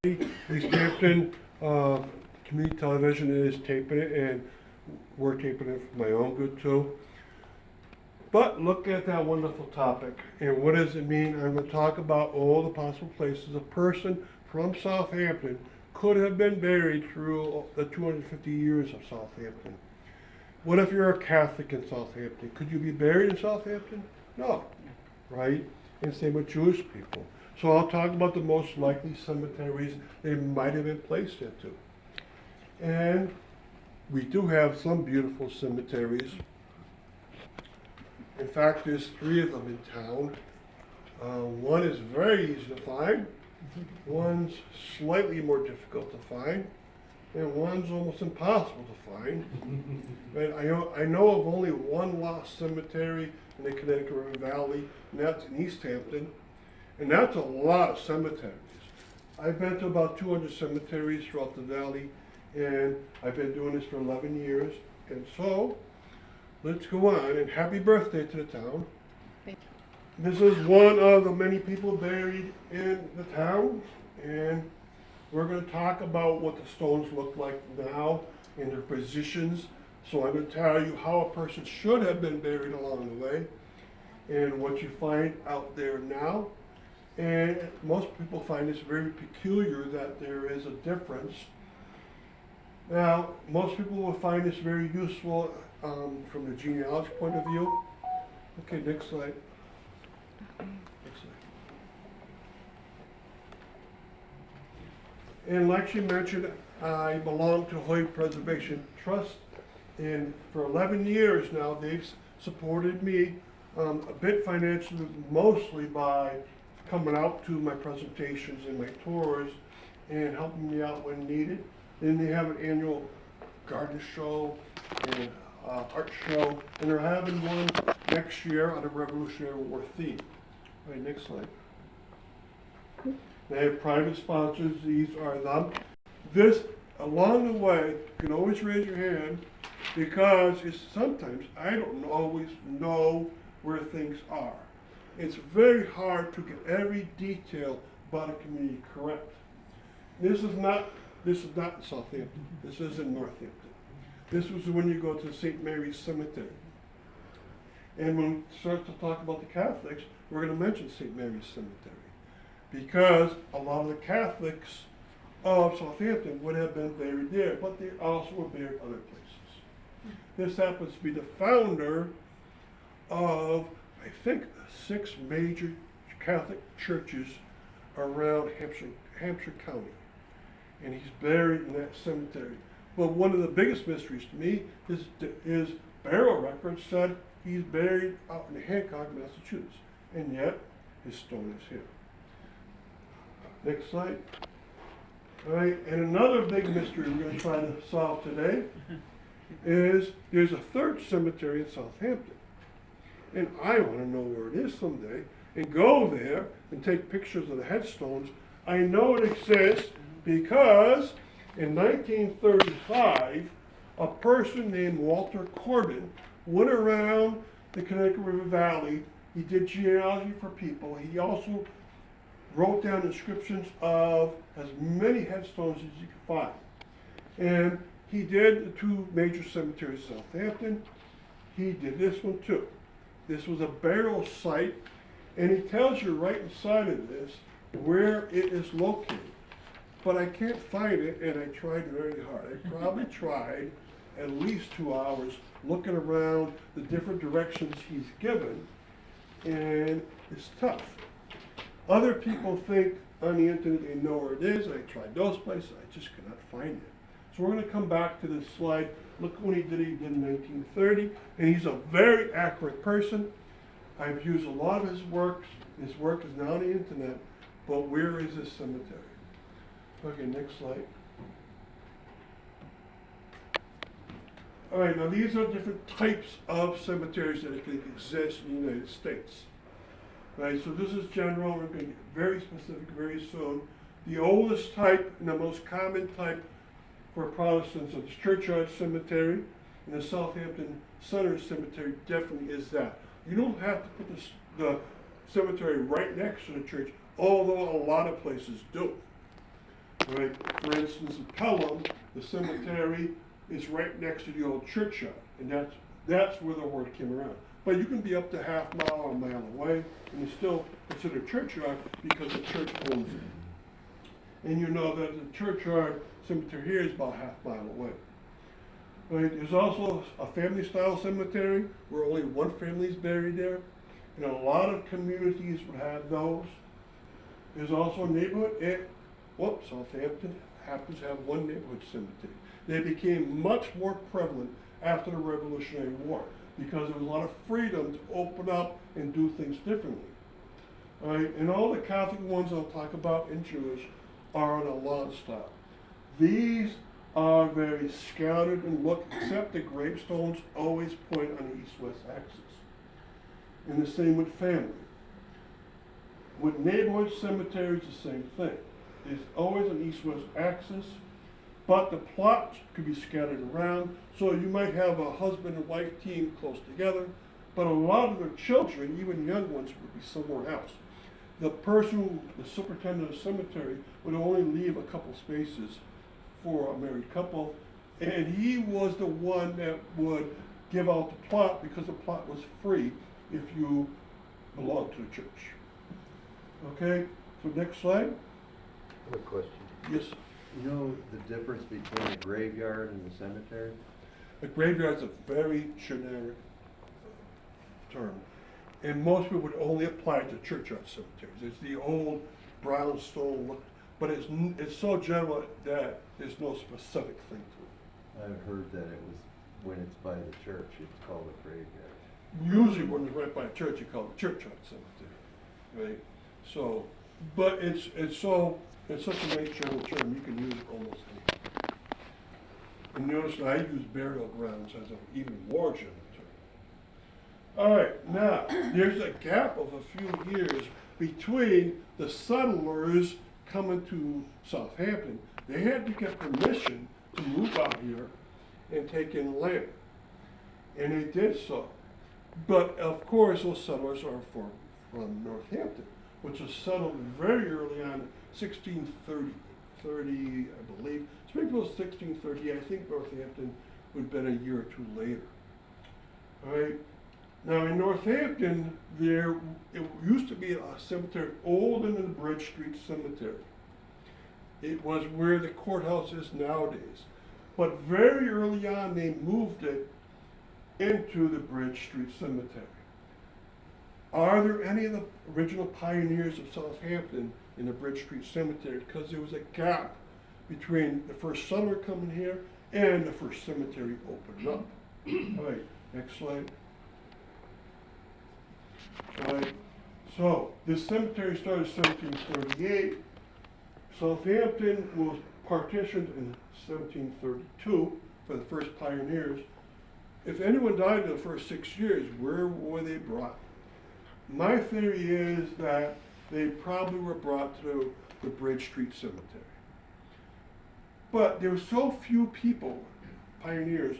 East Hampton Community Television is taping it, and we're taping it for my own good too. But look at that wonderful topic, and what does it mean? I'm going to talk about all the possible places a person from Southampton could have been buried through the 250 years of Southampton. What if you're a Catholic in Southampton? Could you be buried in Southampton? No, right? And same with Jewish people. So I'll talk about the most likely cemeteries they might have been placed into. And we do have some beautiful cemeteries. In fact, there's 3 of them in town. One is very easy to find, one's slightly more difficult to find, and one's almost impossible to find. And I know of only one lost cemetery in the Connecticut River Valley, and that's in East Hampton. And that's a lot of cemeteries. I've been to about 200 cemeteries throughout the valley, and I've been doing this for 11 years. And so, let's go on, and happy birthday to the town. Thank you. This is one of the many people buried in the town, and we're going to talk about what the stones look like now and their positions. So I'm going to tell you how a person should have been buried along the way, and what you find out there now. And most people find this very peculiar that there is a difference. Now, most people will find this very useful from the genealogy point of view. Okay, next slide. Next slide. And like she mentioned, I belong to Hoyt Preservation Trust, and for 11 years now they've supported me a bit financially, mostly by coming out to my presentations and my tours and helping me out when needed. Then they have an annual garden show and art show, and they're having one next year on a Revolutionary War theme. All right, next slide. They have private sponsors. These are them. This, along the way, you can always raise your hand, because it's sometimes I don't always know where things are. It's very hard to get every detail about a community correct. This is not in Southampton. This is in Northampton. This was when you go to St. Mary's Cemetery. And when we start to talk about the Catholics, we're going to mention St. Mary's Cemetery, because a lot of the Catholics of Southampton would have been buried there, but they also were buried other places. This happens to be the founder of, I think, 6 major Catholic churches around Hampshire County, and he's buried in that cemetery. But one of the biggest mysteries to me is his burial record said he's buried out in Hancock, Massachusetts, and yet his stone is here. Next slide. All right, and another big mystery we're going to try to solve today is there's a 3rd cemetery in Southampton. And I want to know where it is someday and go there and take pictures of the headstones. I know it exists because in 1935, a person named Walter Corbin went around the Connecticut River Valley. He did genealogy for people. He also wrote down inscriptions of as many headstones as you could find. And he did the 2 major cemeteries in Southampton. He did this one too. This was a burial site, and he tells you right inside of this where it is located. But I can't find it, and I tried very hard. I probably tried at least 2 hours looking around the different directions he's given, and it's tough. Other people think on the internet they know where it is. I tried those places. I just could not find it. So we're going to come back to this slide. Look what he did in 1930, and he's a very accurate person. I've used a lot of his works. His work is now on the internet, but where is this cemetery? Okay, next slide. All right, now these are different types of cemeteries that can exist in the United States. Right, so this is general. We're going to get very specific very soon. The oldest type and the most common type for Protestants is the Churchyard Cemetery, and the Southampton Center Cemetery definitely is that. You don't have to put the cemetery right next to the church, although a lot of places do. Right? For instance, in Pelham, the cemetery is right next to the old churchyard, and that's where the word came around. But you can be up to half mile or a mile away, and it's still considered churchyard because the church owns it. And you know that the churchyard cemetery here is about half mile away. Right? There's also a family-style cemetery where only one family is buried there, and a lot of communities would have those. There's also a neighborhood. Southampton happens to have one neighborhood cemetery. They became much more prevalent after the Revolutionary War because there was a lot of freedom to open up and do things differently. All right? And all the Catholic ones I'll talk about and Jewish are on a lawn style. These are very scattered in look, except the gravestones always point on the east-west axis. And the same with family. With neighborhood cemeteries, the same thing. There's always an east-west axis, but the plots could be scattered around. So you might have a husband and wife team close together, but a lot of their children, even young ones, would be somewhere else. The superintendent of the cemetery, would only leave a couple spaces for a married couple, and he was the one that would give out the plot because the plot was free if you belonged to the church. Okay, so next slide. I have a question. Yes. You know the difference between a graveyard and a cemetery? A graveyard is a very generic term, and most people would only apply it to churchyard cemeteries. It's the old brownstone look, but it's so general that there's no specific thing to I've heard that it was, when it's by the church, it's called a graveyard. it. Usually when it's right by a church, you call it a churchyard cemetery, right? So, but it's such a nice general term, you can use it almost anywhere. And notice that I use burial grounds as an even more general term. All right, now, there's a gap of a few years between the settlers coming to Southampton. They had to get permission to move out here and take in land. And they did so. But of course, those settlers are from Northampton, which was settled very early on, 1630, I believe. Springfield was 1630. I think Northampton would have been a year or two later. All right. Now in Northampton, it used to be a cemetery older than the Bridge Street Cemetery. It was where the courthouse is nowadays. But very early on, they moved it into the Bridge Street Cemetery. Are there any of the original pioneers of Southampton in the Bridge Street Cemetery? Because there was a gap between the first settler coming here and the first cemetery opening up. All right, next slide. All right, so this cemetery started in 1738. Southampton was partitioned in 1732 for the first pioneers. If anyone died in the first 6 years, where were they brought? My theory is that they probably were brought to the Bridge Street Cemetery. But there were so few people, pioneers,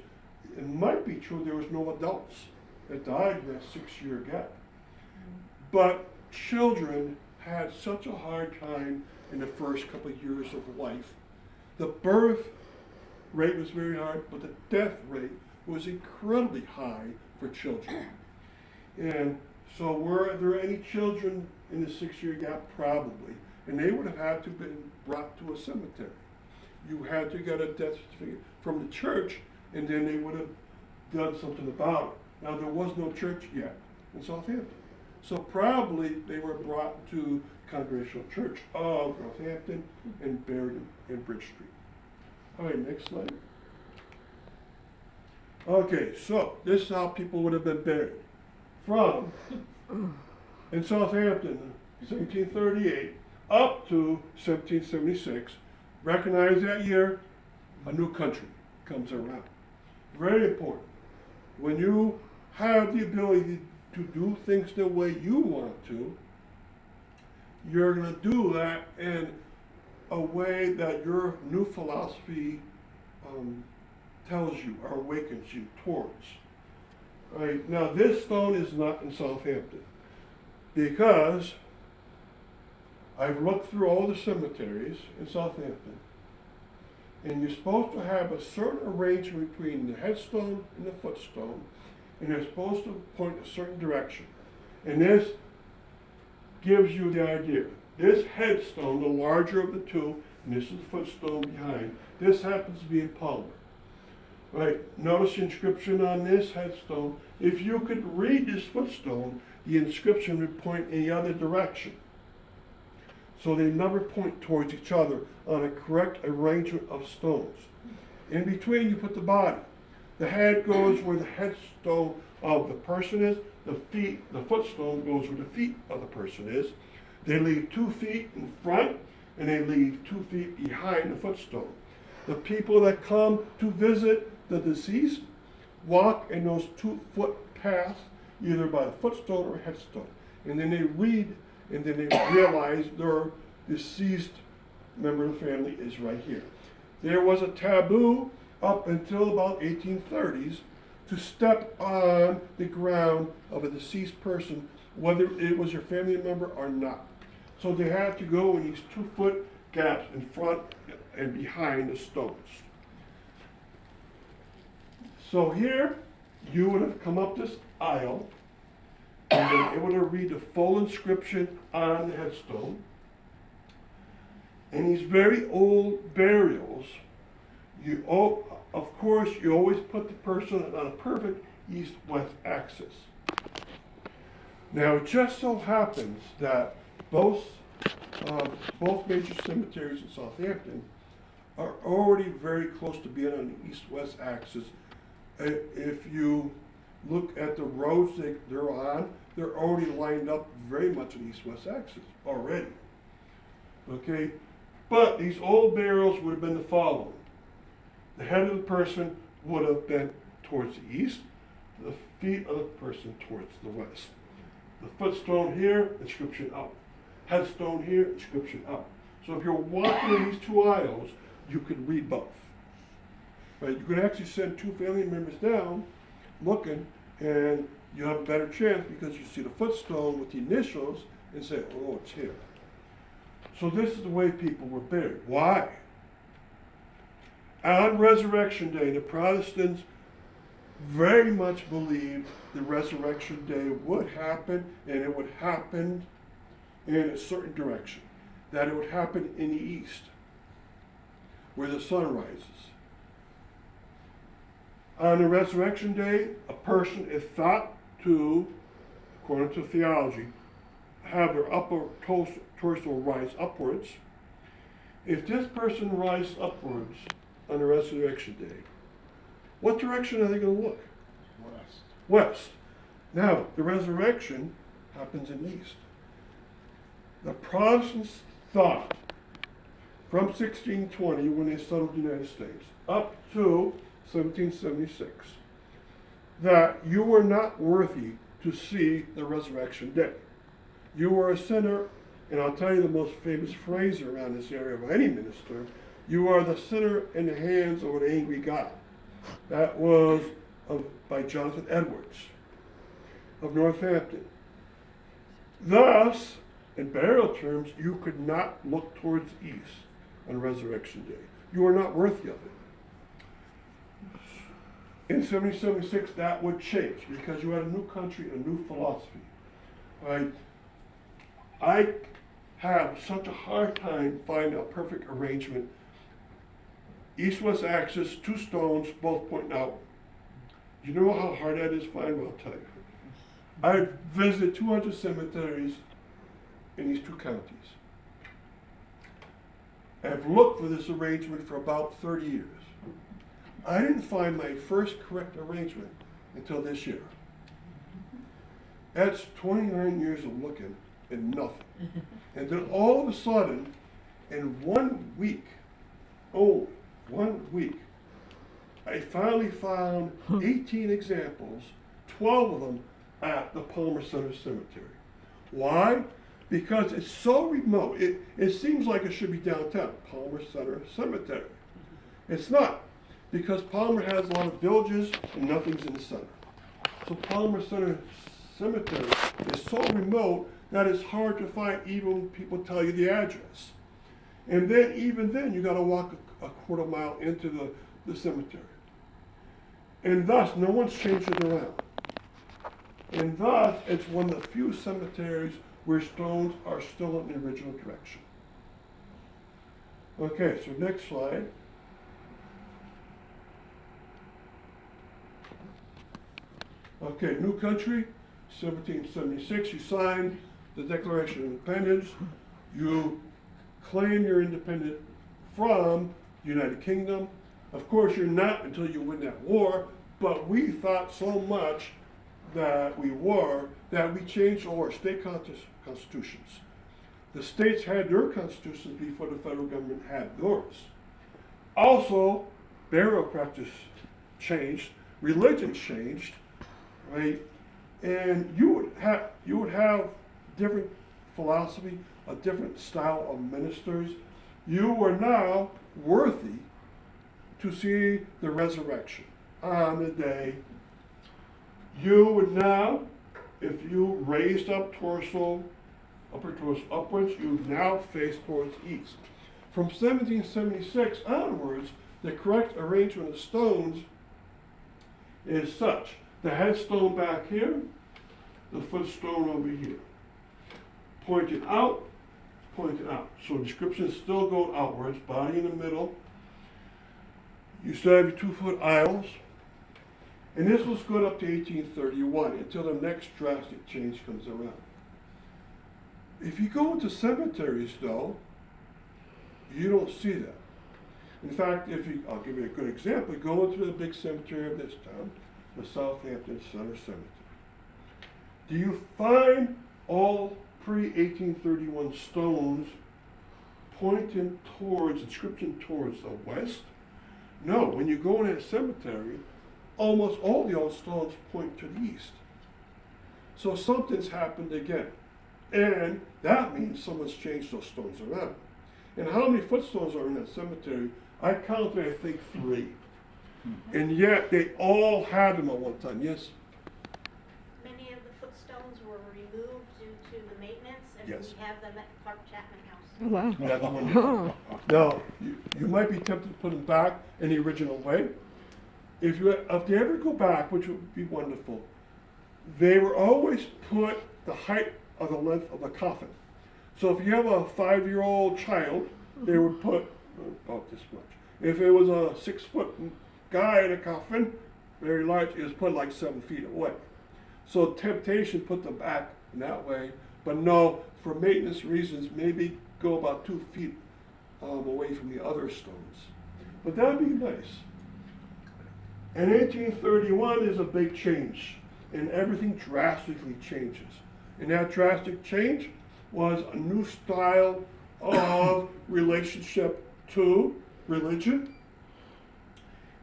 it might be true there was no adults that died in that 6-year gap. But children had such a hard time in the first couple of years of life. The birth rate was very hard, but the death rate was incredibly high for children. And so were there any children in the 6-year gap? Probably. And they would have had to have been brought to a cemetery. You had to get a death certificate from the church, and then they would have done something about it. Now there was no church yet in Southampton. So probably they were brought to Congregational Church of Northampton and buried in Bridge Street. All right, next slide. Okay, so this is how people would have been buried. From in Southampton, 1738, up to 1776. Recognize that year, a new country comes around. Very important. When you have the ability to do things the way you want to, you're going to do that in a way that your new philosophy tells you or awakens you towards. All right, now this stone is not in Southampton because I've looked through all the cemeteries in Southampton, and you're supposed to have a certain arrangement between the headstone and the footstone, and they're supposed to point a certain direction. And this gives you the idea. This headstone, the larger of the two, and this is the footstone behind, this happens to be in Palmer. Right, notice the inscription on this headstone. If you could read this footstone, the inscription would point in the other direction. So they never point towards each other on a correct arrangement of stones. In between, you put the body. The head goes where the headstone of the person is. The footstone goes where the feet of the person is. They leave 2 feet in front, and they leave 2 feet behind the footstone. The people that come to visit the deceased walk in those 2-foot paths, either by the footstone or headstone. And then they read, and then they realize their deceased member of the family is right here. There was a taboo up until about 1830s to step on the ground of a deceased person, whether it was your family member or not. So they had to go in these 2-foot gaps in front and behind the stones. So here, you would have come up this aisle, and been able to read the full inscription on the headstone. In these very old burials, of course, you always put the person on a perfect east-west axis. Now, it just so happens that both major cemeteries in Southampton are already very close to being on the east-west axis. If you look at the roads they're on, they're already lined up very much on the east-west axis already. Okay, but these old burials would have been the following. The head of the person would have been towards the east, the feet of the person towards the west. The footstone here, inscription up. Headstone here, inscription up. So if you're walking in these 2 aisles, you could read both. Right? You could actually send 2 family members down looking, and you have a better chance because you see the footstone with the initials and say, oh, it's here. So this is the way people were buried. Why? On Resurrection Day, the Protestants very much believed the Resurrection Day would happen, and it would happen in a certain direction. That it would happen in the east, where the sun rises. On the Resurrection Day, a person is thought to, according to theology, have their upper torso rise upwards. If this person rises upwards on the Resurrection Day, what direction are they going to look? West. West. Now, the resurrection happens in the east. The Protestants thought from 1620, when they settled the United States, up to 1776, that you were not worthy to see the resurrection day. You were a sinner, and I'll tell you the most famous phrase around this area of any minister: you are the sinner in the hands of an angry God. That was by Jonathan Edwards of Northampton. Thus, in burial terms, you could not look towards the east on Resurrection Day. You are not worthy of it. In 1776, that would change because you had a new country, a new philosophy. Right? I have such a hard time finding a perfect arrangement. East-west axis, 2 stones, both pointing out. You know how hard that is to find? Well, I'll tell you. I've visited 200 cemeteries in these 2 counties. I've looked for this arrangement for about 30 years. I didn't find my first correct arrangement until this year. That's 29 years of looking and nothing. And then all of a sudden, in 1 week, oh, 1 week, I finally found 18 examples, 12 of them at the Palmer Center Cemetery. Why? Because it's so remote. It seems like it should be downtown, Palmer Center Cemetery. It's not, because Palmer has a lot of villages and nothing's in the center. So Palmer Center Cemetery is so remote that it's hard to find even when people tell you the address. And then, even then, you gotta walk a quarter mile into the cemetery. And thus, no one's changed it around. And thus, it's one of the few cemeteries where stones are still in the original direction. Okay, so next slide. Okay, new country, 1776, you signed the Declaration of Independence. You claim you're independent from the United Kingdom. Of course, you're not until you win that war, but we thought so much that we were, that we changed all our state constitutions. The states had their constitutions before the federal government had theirs. Also, burial practice changed, religion changed, right? And you would have different philosophy, a different style of ministers. You were now worthy to see the resurrection on the day. You would now, if you raised up torso, upper torso upwards, you would now face towards east. From 1776 onwards, the correct arrangement of stones is such: the headstone back here, the footstone over here. Pointed out, pointed out. So inscriptions still go outwards, body in the middle. You still have your 2-foot aisles. And this was good up to 1831, until the next drastic change comes around. If you go into cemeteries, though, you don't see that. In fact, I'll give you a good example. Go into the big cemetery of this town, the Southampton Center Cemetery. Do you find all pre-1831 stones pointing towards, inscription towards the west? No, when you go in a cemetery, almost all the old stones point to the east. So something's happened again. And that means someone's changed those stones around. And how many footstones are in that cemetery? I counted, I think, 3. And yet they all had them at one time. Yes? Many of the footstones were removed due to the maintenance, and Yes. we have them at Clark Chapman House. Oh, wow. That's wonderful. Now, you might be tempted to put them back in the original way. If they ever go back, which would be wonderful, they were always put the height of the length of the coffin. So if you have a 5-year-old child, they would put about this much. If it was a 6-foot guy in a coffin, very large, it was put like 7 feet away. So temptation put them back in that way, but no, for maintenance reasons, maybe go about 2 feet away from the other stones. But that'd be nice. And 1831 is a big change, and everything drastically changes. And that drastic change was a new style of relationship to religion,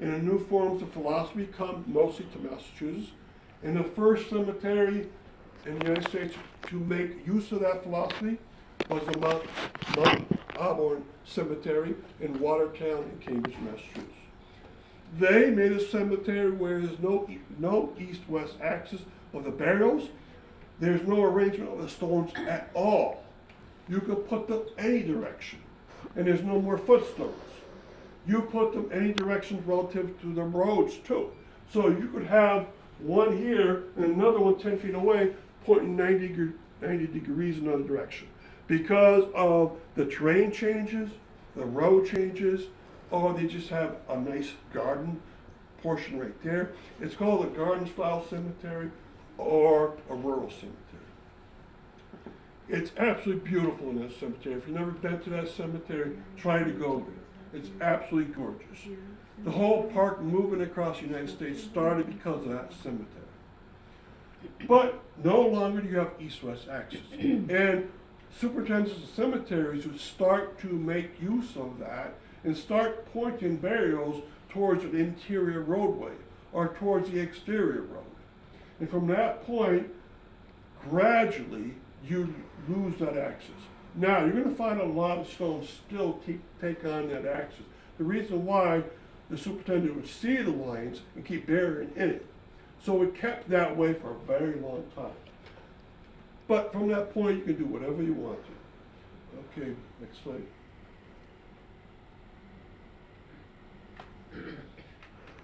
and a new forms of philosophy come mostly to Massachusetts. And the first cemetery in the United States to make use of that philosophy was the Mount Auburn Cemetery in Watertown in Cambridge, Massachusetts. They made a cemetery where there's no east-west axis of the burials. There's no arrangement of the stones at all. You could put them any direction, and there's no more footstones. You put them any direction relative to the roads too. So you could have one here and another one 10 feet away pointing 90 degrees in another direction. Because of the terrain changes, the road changes, or they just have a nice garden portion right there. It's called a garden style cemetery or a rural cemetery. It's absolutely beautiful in that cemetery. If you've never been to that cemetery, try to go there. It's absolutely gorgeous. The whole park movement across the United States started because of that cemetery. But no longer do you have east-west axis. And superintendents of cemeteries would start to make use of that and start pointing burials towards an interior roadway or towards the exterior road. And from that point, gradually, you lose that axis. Now, you're going to find a lot of stones still take on that axis. The reason why the superintendent would see the lines and keep burying in it. So it kept that way for a very long time. But from that point, you can do whatever you want to. Okay, next slide.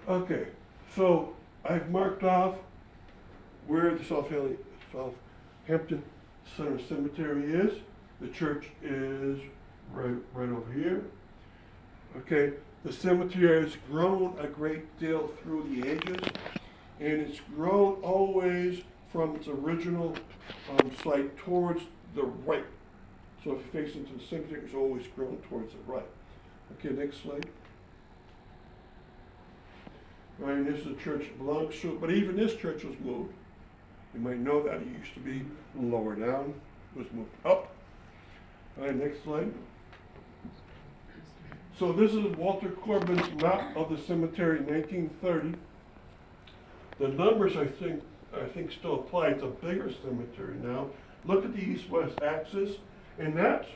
Okay, so I've marked off where the Southampton Center Cemetery is. The church is right over here. Okay, the cemetery has grown a great deal through the ages, and it's grown always from its original site towards the right. So if you face into the cemetery, it's always grown towards the right. Okay, next slide. Right, and this is the church it belongs to, but even this church was moved. You might know that it used to be lower down, it was moved up. All right, next slide. So this is Walter Corbin's map of the cemetery in 1930. The numbers I think still apply. It's a bigger cemetery now. Look at the east-west axis, and that's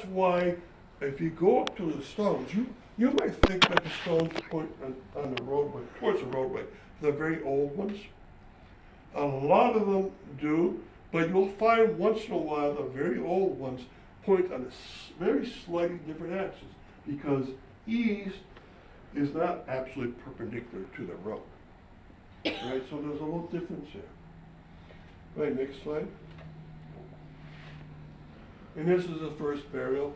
why if you go up to the stones, you might think that the stones point on the roadway, towards the roadway, the very old ones. A lot of them do, but you'll find once in a while the very old ones point on a very slightly different axis, because east is not absolutely perpendicular to the road. Right, so there's a little difference here. Right, next slide. And this is the first burial.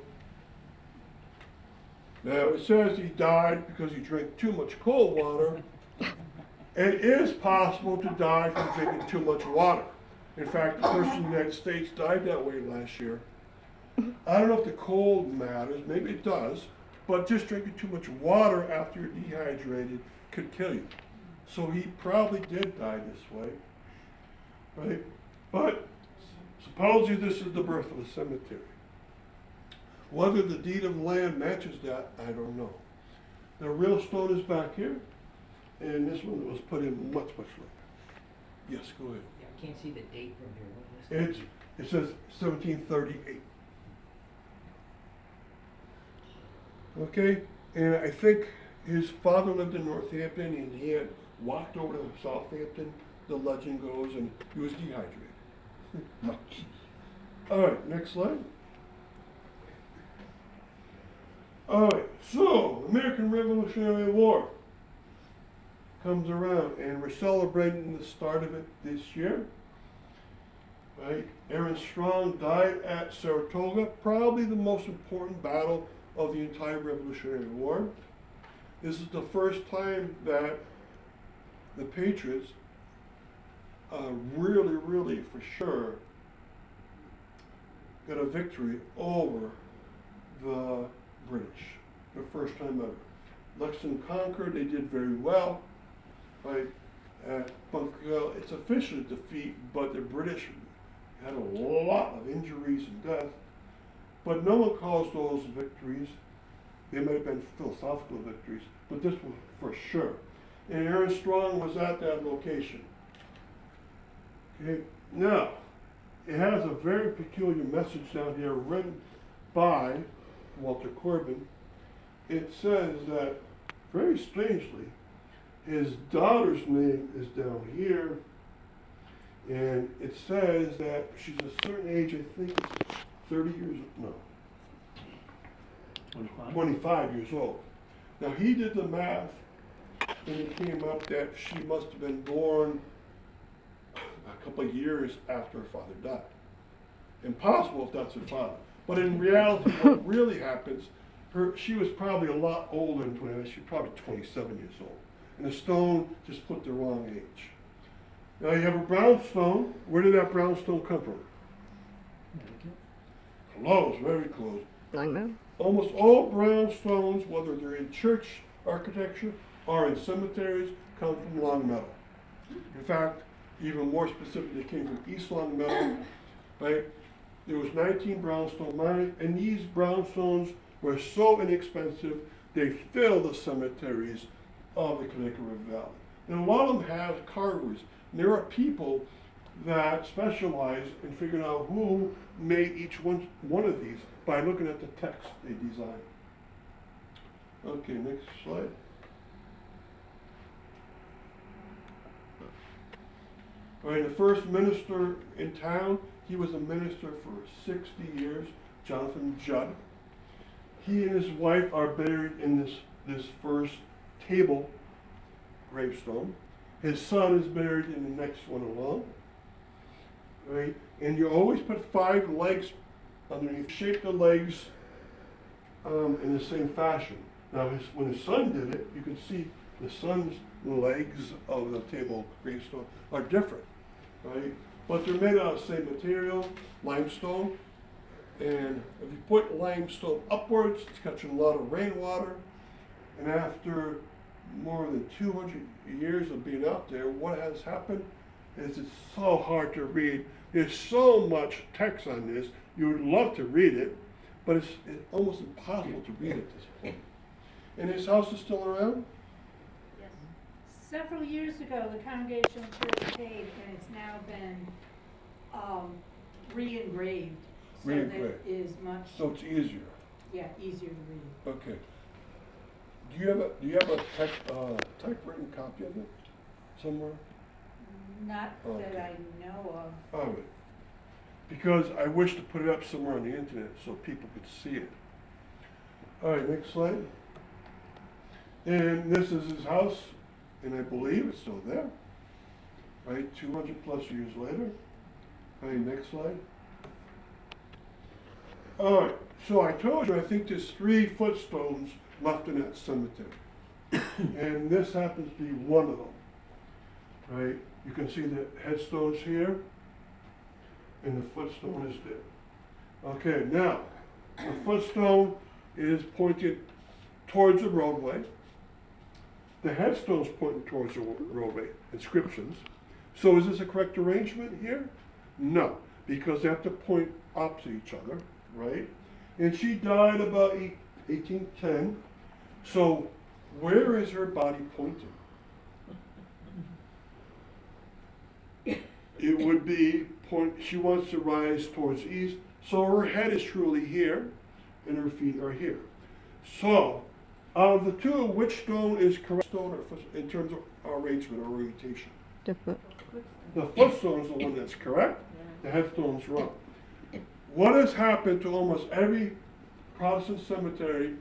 Now it says he died because he drank too much cold water. It is possible to die from drinking too much water. In fact, the person in the United States died that way last year. I don't know if the cold matters, maybe it does, but just drinking too much water after you're dehydrated could kill you. So he probably did die this way, right? But supposedly this is the birth of the cemetery. Whether the deed of land matches that, I don't know. The real stone is back here, and this one was put in much later. Yes, go ahead. Yeah, I can't see the date from here. What was It says 1738. Okay, and I think his father lived in Northampton, and he had walked over to Southampton, the legend goes, and he was dehydrated. All right, next slide. All right, so American Revolutionary War comes around, and we're celebrating the start of it this year. Right, Aaron Strong died at Saratoga, probably the most important battle of the entire Revolutionary War. This is the first time that the Patriots really for sure got a victory over the British. The first time ever. Lexington conquered, they did very well. Right? At Bunker Hill, it's officially a defeat, but the British had a lot of injuries and death. But no one calls those victories. They might have been philosophical victories, but this one for sure. And Aaron Strong was at that location. Okay, now, it has a very peculiar message down here written by Walter Corbin. It says that, very strangely, his daughter's name is down here, and it says that she's a certain age, I think it's 30 years, no, 25 years old. Now he did the math, and it came up that she must have been born a couple of years after her father died. Impossible if that's her father. But in reality, what really happens, she was probably a lot older than 20, she's probably 27 years old. And the stone just put the wrong age. Now you have a brownstone. Where did that brownstone come from? Close, very close. I know. Almost all brownstones, whether they're in church architecture or in cemeteries, come from Long Meadow. In fact, even more specifically, they came from East Long Meadow, right? There was 19 brownstone mines, and these brownstones were so inexpensive, they fill the cemeteries of the Connecticut River Valley. And a lot of them have carvers. And there are people that specialize in figuring out who made each one of these by looking at the text they designed. Okay, next slide. All right, the first minister in town He was a minister for 60 years, Jonathan Judd. He and his wife are buried in this first table gravestone. His son is buried in the next one along. Right? And you always put 5 legs underneath, shape the legs in the same fashion. Now, when his son did it, you can see the son's legs of the table gravestone are different, right? But they're made out of the same material, limestone. And if you put limestone upwards, it's catching a lot of rainwater. And after more than 200 years of being out there, what has happened is it's so hard to read. There's so much text on this. You would love to read it, but it's almost impossible to read at this point. And his house is still around? Yes. Several years ago, the Congregational Church paid, and it's now been re-engraved, so that Re-engraved. it is much, So it's easier. yeah, easier to read. Okay. Do you have a typewritten copy of it somewhere? Not Okay. that I know of. All right. Because I wish to put it up somewhere on the internet so people could see it. All right, next slide. And this is his house, and I believe it's still there. Right, 200 plus years later. All right, next slide. All right, so I told you I think there's 3 footstones left in that cemetery. And this happens to be one of them. Right, you can see the headstones here, and the footstone is there. Okay, now, the footstone is pointed towards the roadway. The headstone's pointing towards the roadway, inscriptions. So is this a correct arrangement here? No, because they have to point opposite each other, right? And she died about 1810. So where is her body pointing? It would be she wants to rise towards east, so her head is truly here, and her feet are here. So, out of the two, which stone is correct stone or in terms of arrangement or orientation? The foot. The footstone is the one that's correct, the headstone's wrong. What has happened to almost every Protestant cemetery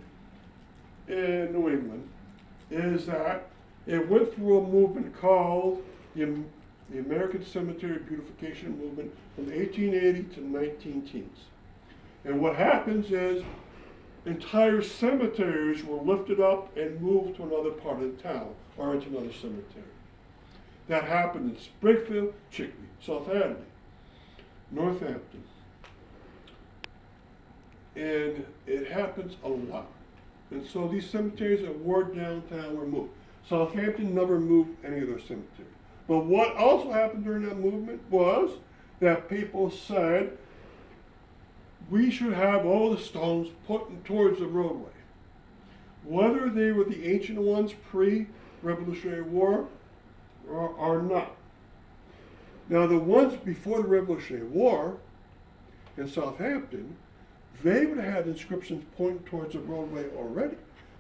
in New England is that it went through a movement called the American Cemetery Beautification Movement from 1880 to 19 teens. And what happens is entire cemeteries were lifted up and moved to another part of the town or into another cemetery. That happened in Springfield, Chicopee, Southampton, Northampton. And it happens a lot. And so these cemeteries that were downtown were moved. Southampton never moved any of their cemeteries. But what also happened during that movement was that people said, we should have all the stones put towards the roadway. Whether they were the ancient ones pre-Revolutionary War or not. Now the ones before the Revolutionary War in Southampton, they would have had inscriptions pointing towards the roadway already,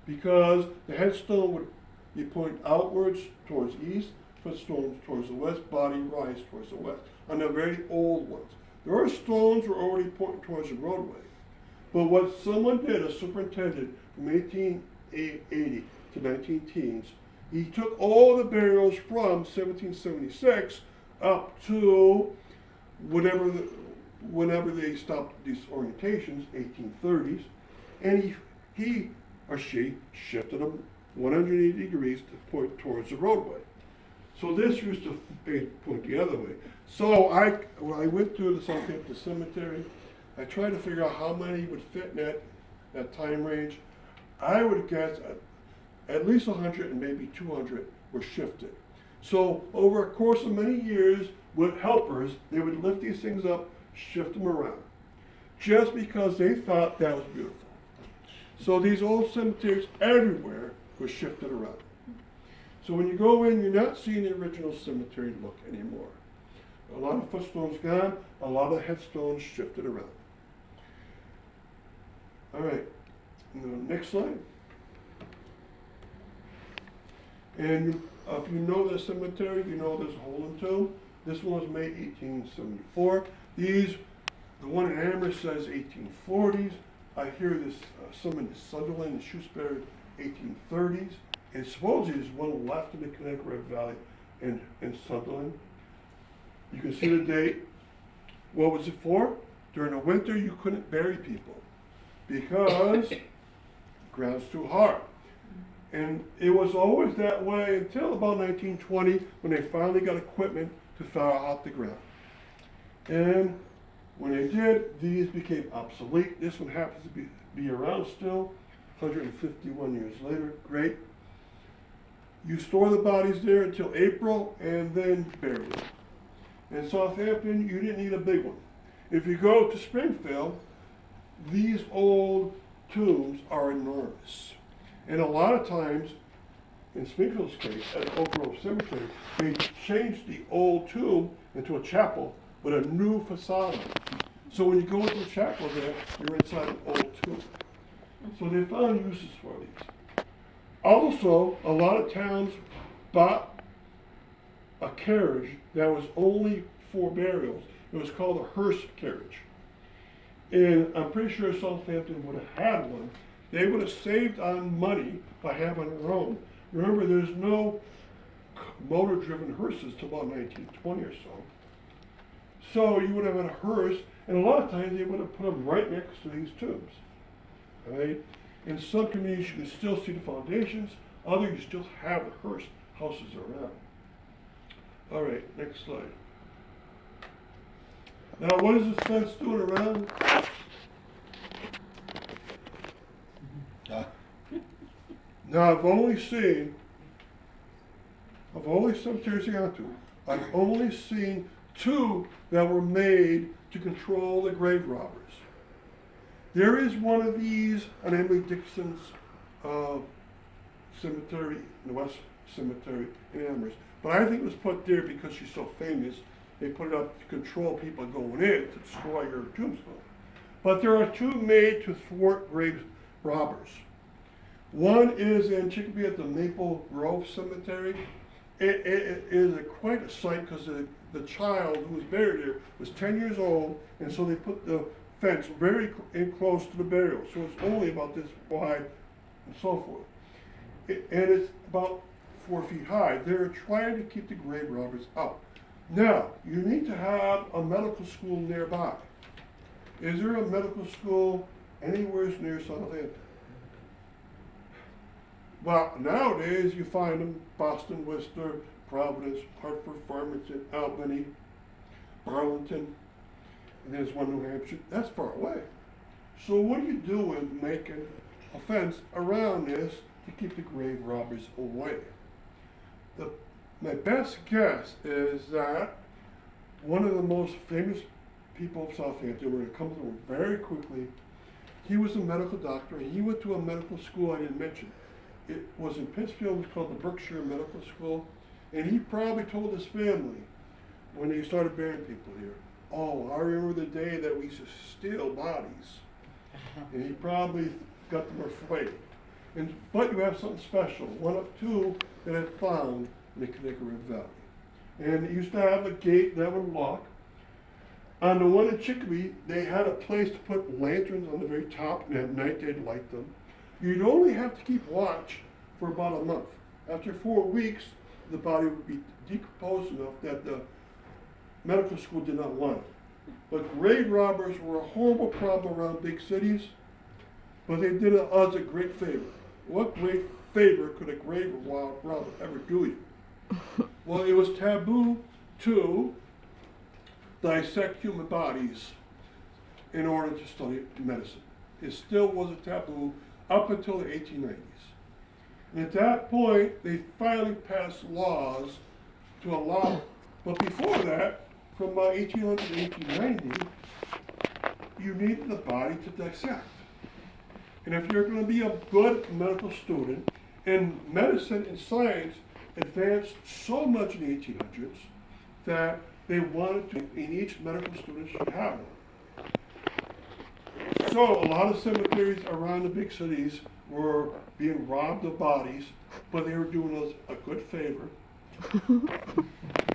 because the headstone would be pointing outwards towards east, footstones towards the west, body rise towards the west, on the very old ones. Their stones were already pointing towards the roadway. But what someone did, a superintendent from 1880 to 19 teens, he took all the burials from 1776 up to whenever they stopped these orientations, 1830s, and he or she shifted them 180 degrees to point towards the roadway. So this used to point the other way. So when I went to the Southampton Cemetery, I tried to figure out how many would fit in that time range. I would guess at least 100 and maybe 200 were shifted. So over a course of many years, with helpers, they would lift these things up, shift them around, just because they thought that was beautiful. So these old cemeteries everywhere were shifted around. So when you go in, you're not seeing the original cemetery look anymore. A lot of footstones gone, a lot of headstones shifted around. All right, next slide. And if you know the cemetery, you know there's a hole in two. This one was made 1874. These, the one in Amherst says 1840s. I hear this, some in Sunderland and Shrewsbury, 1830s. And supposedly there's one left in the Connecticut River Valley in Sunderland. You can see the date. What was it for? During the winter, you couldn't bury people because the ground's too hard. And it was always that way until about 1920 when they finally got equipment to thaw out the ground. And when they did, these became obsolete. This one happens to be around still, 151 years later. Great. You store the bodies there until April and then bury them. In Southampton, you didn't need a big one. If you go to Springfield, these old tombs are enormous. And a lot of times, in Springfield's case, at Oak Grove Cemetery, they changed the old tomb into a chapel with a new facade on it. So when you go into the chapel there, you're inside an old tomb. So they found uses for these. Also, a lot of towns bought a carriage that was only for burials. It was called a hearse carriage. And I'm pretty sure Southampton would have had one. They would have saved on money by having their own. Remember, there's no motor-driven hearses till about 1920 or so. So you would have had a hearse, and a lot of times they would have put them right next to these tombs. Right? In some communities, you can still see the foundations. Others, you still have the hearse houses around. All right, next slide. Now, what is this fence doing around? Now, of all the cemeteries I got to, I've only seen 2 that were made to control the grave robbers. There is one of these on Emily Dixon's cemetery, the West Cemetery in Amherst. But I think it was put there because she's so famous. They put it up to control people going in to destroy her tombstone. But there are 2 made to thwart grave robbers. One is in Chicopee at the Maple Grove Cemetery. It is quite a sight because the child who was buried there was 10 years old, and so they put the fence very close to the burial, so it's only about this wide and so forth. And it's about 4 feet high. They're trying to keep the grave robbers out. Now, you need to have a medical school nearby. Is there a medical school anywhere near Southampton? Well, nowadays you find them Boston, Worcester, Providence, Hartford, Farmington, Albany, Burlington, and there's one in New Hampshire. That's far away. So what are you doing making a fence around this to keep the grave robbers away? My best guess is that one of the most famous people of Southampton, we're going to come to him very quickly, he was a medical doctor, and he went to a medical school I didn't mention. It was in Pittsfield. It was called the Berkshire Medical School, and he probably told his family when they started burying people here, oh, I remember the day that we used to steal bodies. And he probably got them afraid. But you have something special, one of 2 that I found in the Connecticut River Valley. And it used to have a gate that would lock. On the one in Chicopee, they had a place to put lanterns on the very top, and at night they'd light them. You'd only have to keep watch for about a month. After 4 weeks, the body would be decomposed enough that the medical school did not want it. But grave robbers were a horrible problem around big cities, but they did us a great favor. What great favor could a grave robber ever do you? Well, it was taboo to dissect human bodies in order to study medicine. It still was a taboo up until the 1890s. And at that point, they finally passed laws to allow it. But before that, from about 1800 to 1890, you needed the body to dissect. And if you're going to be a good medical student, and medicine and science advanced so much in the 1800s that they wanted to, and each medical student should have one. So a lot of cemeteries around the big cities were being robbed of bodies, but they were doing us a good favor.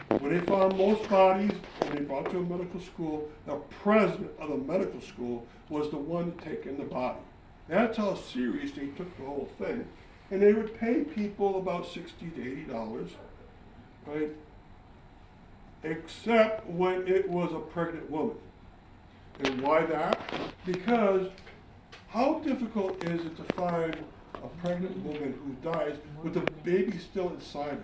When they found most bodies and they brought to a medical school, the president of the medical school was the one to take in the body. That's how serious they took the whole thing. And they would pay people about $60 to $80, right? Except when it was a pregnant woman. And why that? Because how difficult is it to find a pregnant woman who dies with a baby still inside her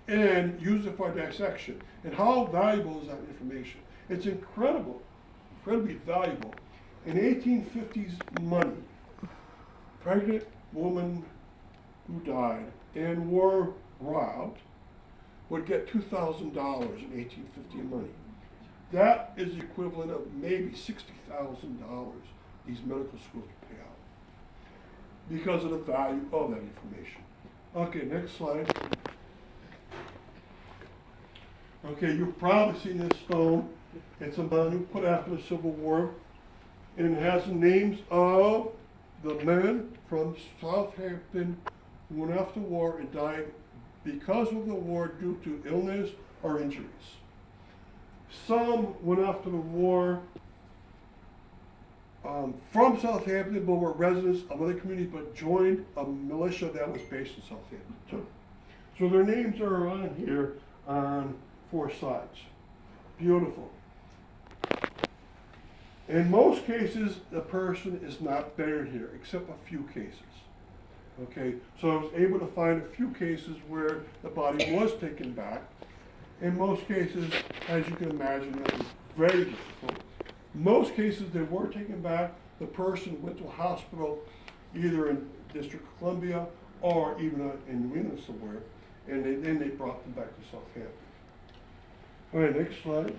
and use it for dissection? And how valuable is that information? It's incredible, incredibly valuable. In 1850s money, pregnant woman who died and were robbed would get $2,000 in 1850 money. That is the equivalent of maybe $60,000 these medical schools pay out because of the value of that information. Okay, next slide. Okay, you've probably seen this stone. It's a monument put after the Civil War, and it has the names of the men from Southampton who went off to war and died because of the war due to illness or injuries. Some went off to the war from Southampton, but were residents of other communities, but joined a militia that was based in Southampton too. So their names are on here on 4 sides. Beautiful. In most cases, the person is not buried here, except a few cases. Okay, so I was able to find a few cases where the body was taken back. In most cases, as you can imagine, it was very difficult. Most cases they were taken back, the person went to a hospital, either in District of Columbia or even in New England somewhere, and then they brought them back to Southampton. All right, next slide.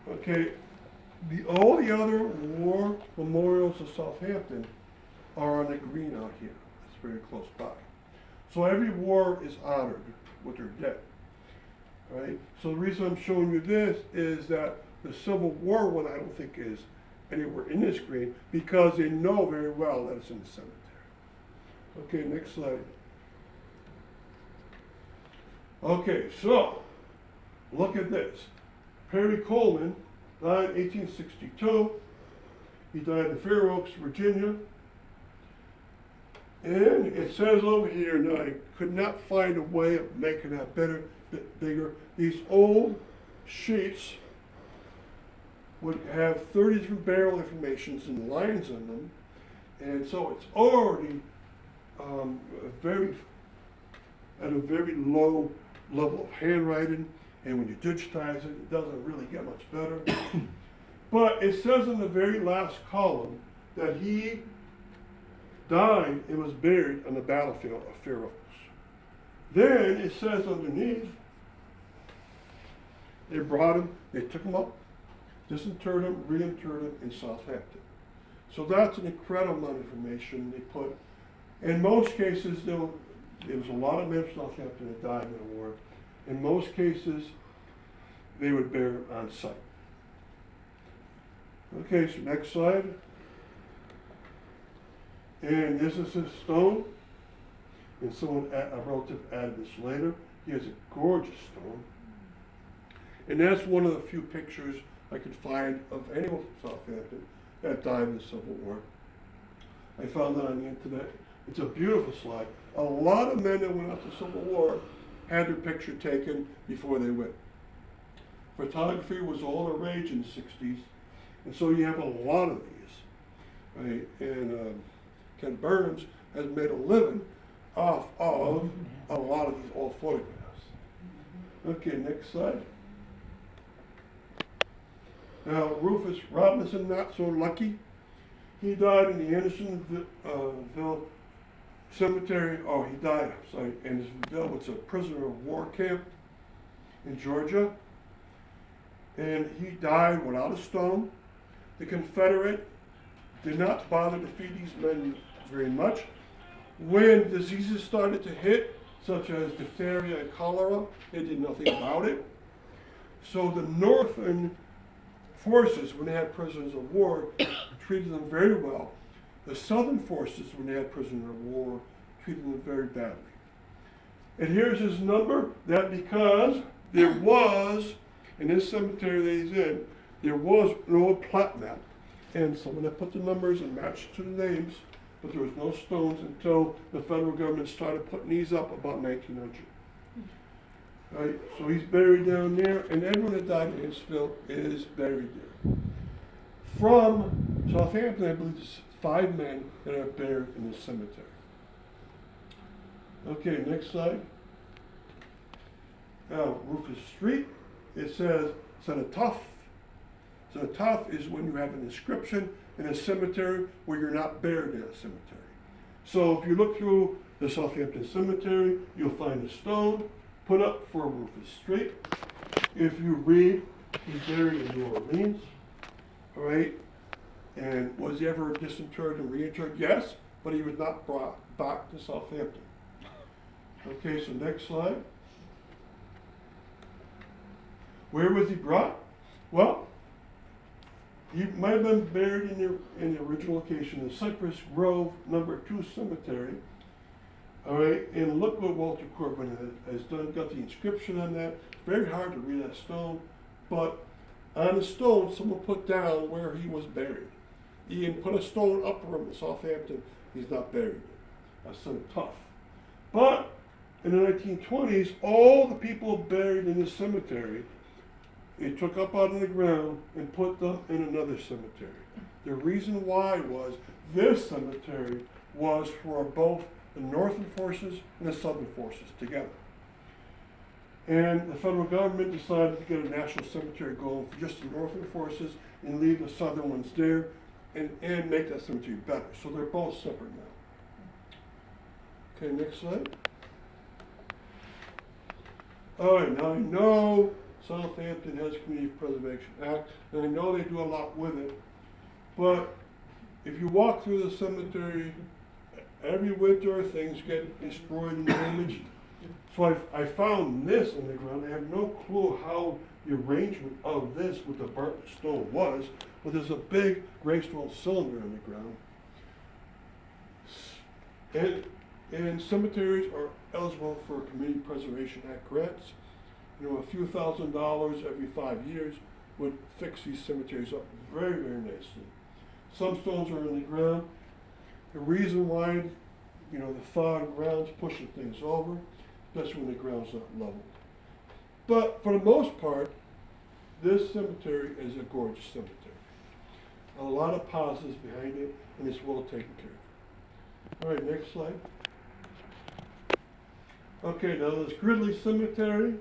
Okay, all the other war memorials of Southampton are on the green out here. It's very close by. So every war is honored with their dead, right? So the reason I'm showing you this is that the Civil War one I don't think is anywhere in this green because they know very well that it's in the cemetery. Okay, next slide. Okay, so look at this. Perry Coleman died in 1862. He died in Fair Oaks, Virginia. And it says over here, now I could not find a way of making that bigger. These old sheets would have 30 different burial informations and lines on them. And so it's already at a very low level of handwriting. And when you digitize it, it doesn't really get much better. But it says in the very last column that he died and was buried on the battlefield of Fair Oaks. Then it says underneath, they brought him, they took him up, disinterred him, reinterred him in Southampton. So that's an incredible amount of information they put. In most cases, there was a lot of men from Southampton that died in the war. In most cases, they would bury him on site. Okay, so next slide. And this is his stone. And someone, a relative, added this later. He has a gorgeous stone. And that's one of the few pictures I could find of anyone from Southampton that died in the Civil War. I found that on the internet. It's a beautiful slide. A lot of men that went out to the Civil War had their picture taken before they went. Photography was all the rage in the 60s, and so you have a lot of these, right? And Ken Burns has made a living off of a lot of these old photographs. Okay, next slide. Now, Rufus Robinson, not so lucky. He died in the Andersonville Cemetery. Oh, he died, sorry, Andersonville. It's a prisoner of war camp in Georgia. And he died without a stone. The Confederate did not bother to feed these men very much. When diseases started to hit, such as diphtheria and cholera, they did nothing about it. So the Northern forces, when they had prisoners of war, treated them very well. The Southern forces, when they had prisoners of war, treated them very badly. And here's his number, that because there was, in this cemetery that he's in, there was an old plat map. And so when I put the numbers and matched to the names, but there was no stones until the federal government started putting these up about 1900. Right, so he's buried down there, and everyone that died in Hinsville is buried there. From Southampton, I believe there's 5 men that are buried in this cemetery. Okay, next slide. Now, Rufus Street, it says, Cenotaph. Cenotaph is when you have an inscription in a cemetery where you're not buried in a cemetery. So if you look through the Southampton cemetery, you'll find a stone put up for Rufus Street. If you read, he's buried in New Orleans, all right? And was he ever disinterred and reinterred? Yes, but he was not brought back to Southampton. Okay, so next slide. Where was he brought? Well, he might have been buried in the original location, the Cypress Grove number 2 cemetery. All right, and look what Walter Corbin has done, got the inscription on that. It's very hard to read that stone, but on the stone, someone put down where he was buried. He can put a stone up for him in Southampton, he's not buried. That's so tough. But in the 1920s, all the people buried in this cemetery, they took up out of the ground and put them in another cemetery. The reason why was this cemetery was for both the Northern forces and the Southern forces together. And the federal government decided to get a national cemetery going for just the Northern forces and leave the Southern ones there and make that cemetery better. So they're both separate now. Okay, next slide. All right, now I know Southampton has a Community Preservation Act, and I know they do a lot with it, but if you walk through the cemetery, every winter things get destroyed and damaged. So I found this in the ground. I have no clue how the arrangement of this with the burnt stone was, but there's a big gravestone cylinder in the ground. And cemeteries are eligible for Community Preservation Act grants. You know, a few $1,000s every 5 years would fix these cemeteries up very, very nicely. Some stones are in the ground. The reason why, you know, the fog ground's pushing things over, especially when the ground's not level. But for the most part, this cemetery is a gorgeous cemetery. A lot of positives behind it, and it's well taken care of. All right, next slide. Okay, now this Gridley Cemetery,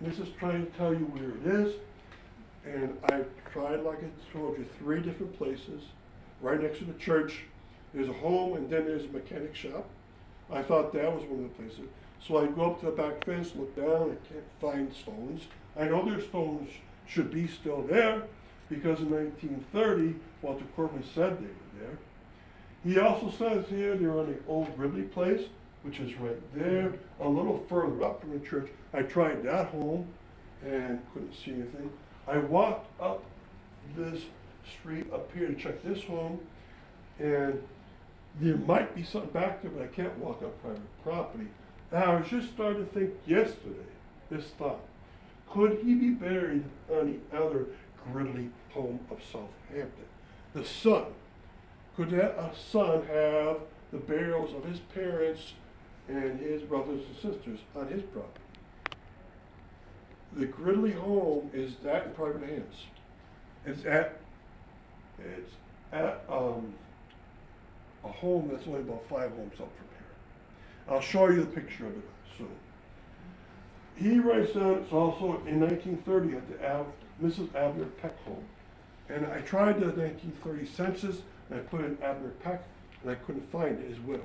this is trying to tell you where it is. And I've tried, like I told you, 3 different places. Right next to the church, there's a home, and then there's a mechanic shop. I thought that was one of the places. So I go up to the back fence, look down, I can't find stones. I know their stones should be still there, because in 1930, Walter Corbin said they were there. He also says here they're on the old Gridley place, which is right there, a little further up from the church. I tried that home and couldn't see anything. I walked up this street up here to check this home, and there might be something back there, but I can't walk up private property. And I was just starting to think yesterday, this thought, could he be buried on the other Gridley home of Southampton? The son, could that son have the burials of his parents and his brothers and sisters on his property? The Gridley home is that in private hands. It's at a home that's only about 5 homes up from here. I'll show you the picture of it soon. He writes down it's also in 1930 at the Mrs. Abner Peck home. And I tried the 1930 census, and I put in Abner Peck, and I couldn't find his will.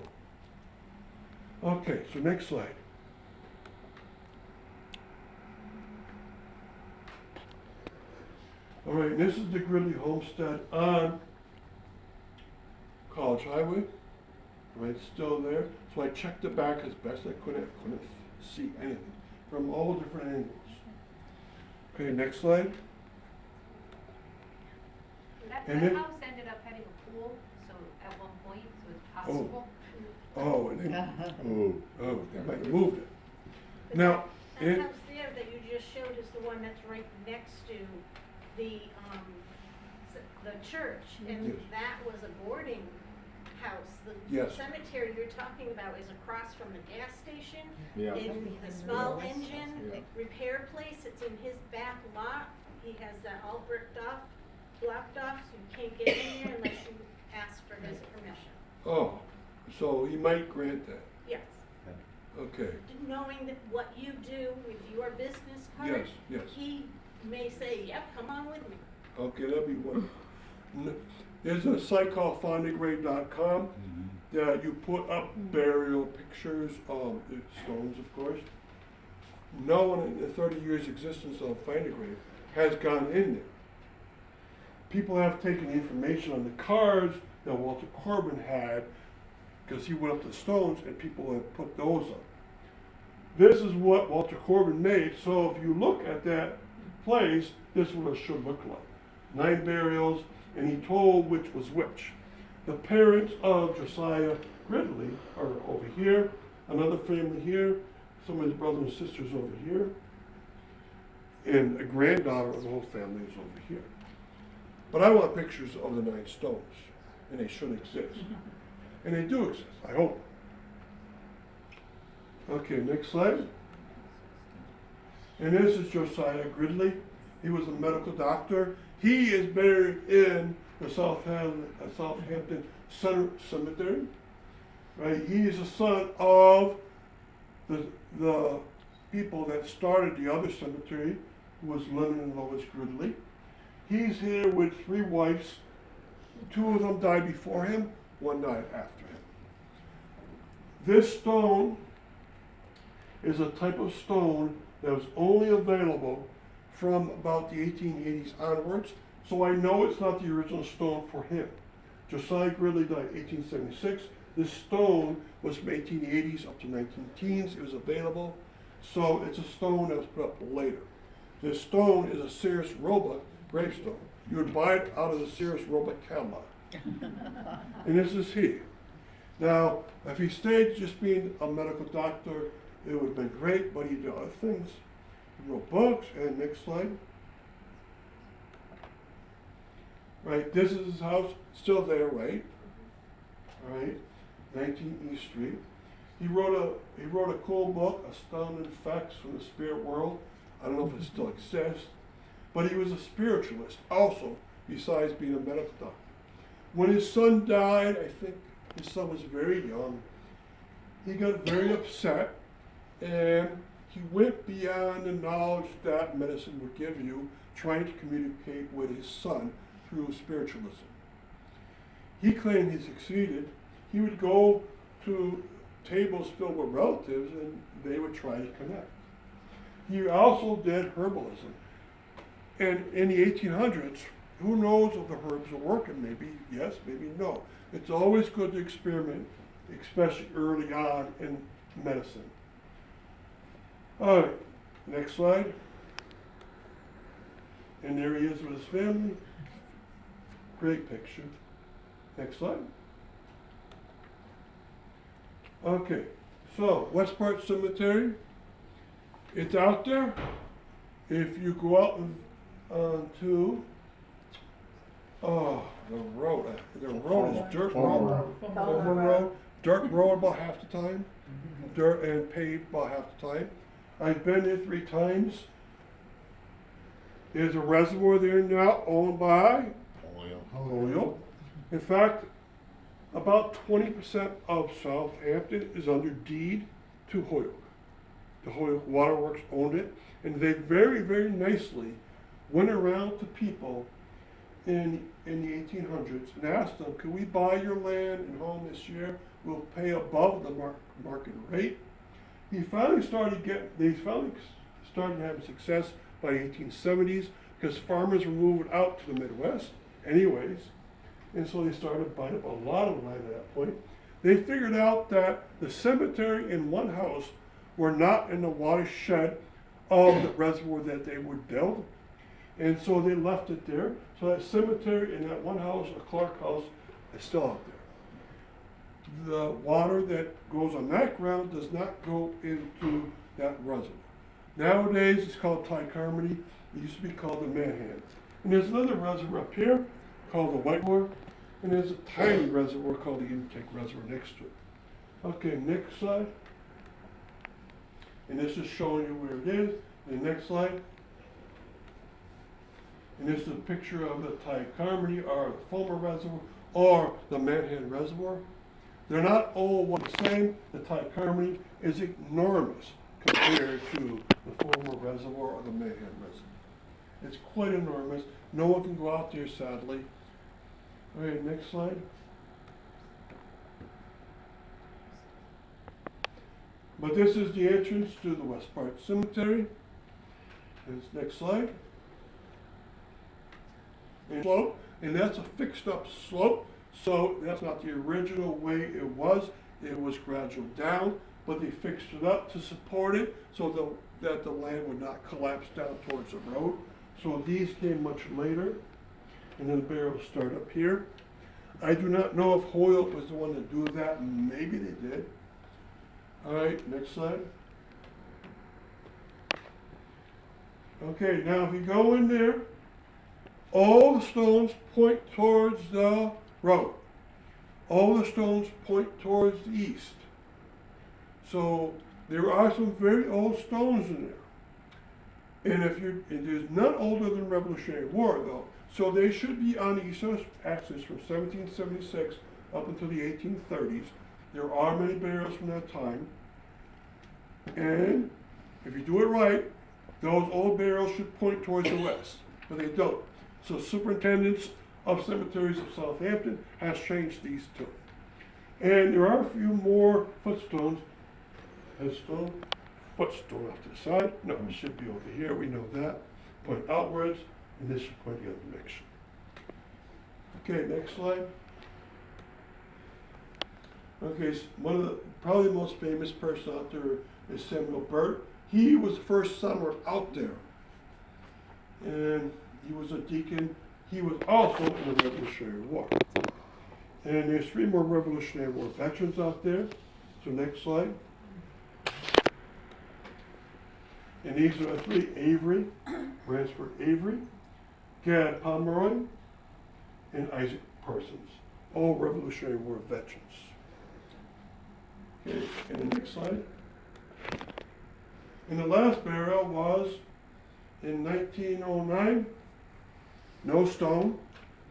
Okay, so next slide. All right, this is the Gridley homestead on College Highway. Right, still there. So I checked it back as best I could. I couldn't see anything from all different angles. Okay, next slide. That And house ended up having a pool, Possible. Oh, and then, oh, they might have moved it. But Now, that it, house there that you just showed is the one that's right next to the, the church, and Yes. that was a boarding house. The Yes. cemetery you're talking about is across from the gas station. Yeah. In the small engine Yeah. repair place, it's in his back lot. He has that all bricked off, blocked off, so you can't get in there unless you ask for his permission. oh, so he might grant that, Yes. okay. Knowing that what you do with your business card, Yes, yes. he may say, yep, come on with me. Okay, that'd be one. There's a site called findagrave.com that you put up burial pictures of the stones, of course. No one in the 30 years existence of Find a Grave has gone in there. People have taken information on the cards that Walter Corbin had, because he went up to the stones and people have put those up. This is what Walter Corbin made, so if you look at that place, this is what it should look like. 9 burials, and he told which was which. The parents of Josiah Gridley are over here, another family here, some of his brothers and sisters over here, and a granddaughter of the whole family is over here. But I want pictures of the 9 stones, and they should exist. And they do exist, I hope. Okay, next slide. And this is Josiah Gridley. He was a medical doctor. He is buried in the Southampton Cemetery. Right? He is the son of the people that started the other cemetery, who was Leonard and Lois Gridley. He's here with 3 wives. 2 of them died before him, 1 died after him. This stone is a type of stone that was only available from about the 1880s onwards, so I know it's not the original stone for him. Josiah Gridley died 1876. This stone was from 1880s up to 19-teens. It was available, so it's a stone that was put up later. This stone is a Sears Roebuck gravestone. You would buy it out of the Sears Roebuck catalog. And this is he. Now, if he stayed just being a medical doctor, it would have been great, but he did other things. He wrote books, and next slide. Right, this is his house, still there, right? All right, 19 East Street. He wrote a cool book, Astounding Facts from the Spirit World. I don't know if it still exists, but he was a spiritualist also, besides being a medical doctor. When his son died, I think his son was very young, he got very upset, and he went beyond the knowledge that medicine would give you, trying to communicate with his son through spiritualism. He claimed he succeeded. He would go to tables filled with relatives and they would try to connect. He also did herbalism. And in the 1800s, who knows if the herbs are working? Maybe yes, maybe no. It's always good to experiment, especially early on in medicine. All right, next slide. And there he is with his family. Great picture. Next slide. Okay, so West Park Cemetery. It's out there. If you go out onto the road is dirt road. Fulmer Road. Dirt road about half the time. Dirt and paved about half the time. I've been there 3 times. There's a reservoir there now owned by Holyoke. In fact, about 20% of Southampton is under deed to Holyoke. The Holyoke Waterworks owned it, and they very, very nicely went around to people in the 1800s and asked them, can we buy your land and home this year? We'll pay above the market rate. They finally started having success by the 1870s because farmers were moving out to the Midwest anyways. And so they started buying up a lot of land at that point. They figured out that the cemetery and one house were not in the watershed of the reservoir that they would build. And so they left it there. So that cemetery and that one house, a Clark house, is still out the water that goes on that ground does not go into that reservoir. Nowadays, it's called Ty-Carmody. It used to be called the Manhan. And there's another reservoir up here called the Whitemore, and there's a tiny reservoir called the Intake Reservoir next to it. Okay, next slide. And this is showing you where it is. The next slide. And this is a picture of the Ty-Carmody or the Fulmer Reservoir or the Manhan Reservoir. They're not all one the same. The Ty-Carmody is enormous compared to the Fulmer Reservoir or the Manhan Reservoir. It's quite enormous. No one can go out there, sadly. All right, next slide. But this is the entrance to the West Park Cemetery. Next slide. And slope, and that's a fixed up slope, so that's not the original way it was. It was gradual down, but they fixed it up to support it so that the land would not collapse down towards the road. So these came much later, and then the burials start up here. I do not know if Hoyle was the one to do that. Maybe they did. All right, next slide. Okay, now if you go in there, all the stones point towards the road. All the stones point towards the east. So there are some very old stones in there. And there's none older than the Revolutionary War though. So they should be on the eastern axis from 1776 up until the 1830s. There are many burials from that time. And if you do it right, those old burials should point towards the west, but they don't. So superintendents of cemeteries of Southampton has changed these two. And there are a few more footstones. Headstone, footstone off to the side. No, it should be over here, we know that. Point outwards, and this should point the other direction. Okay, next slide. Okay, so one of the, probably the most famous person out there is Samuel Burt. He was the first settler out there. And he was a deacon. He was also in the Revolutionary War. And there's 3 more Revolutionary War veterans out there. So next slide. And these are the 3: Avery, Bransford Avery, Gad Pomeroy, and Isaac Parsons. All Revolutionary War veterans. Okay, and the next slide. And the last burial was in 1909. No stone,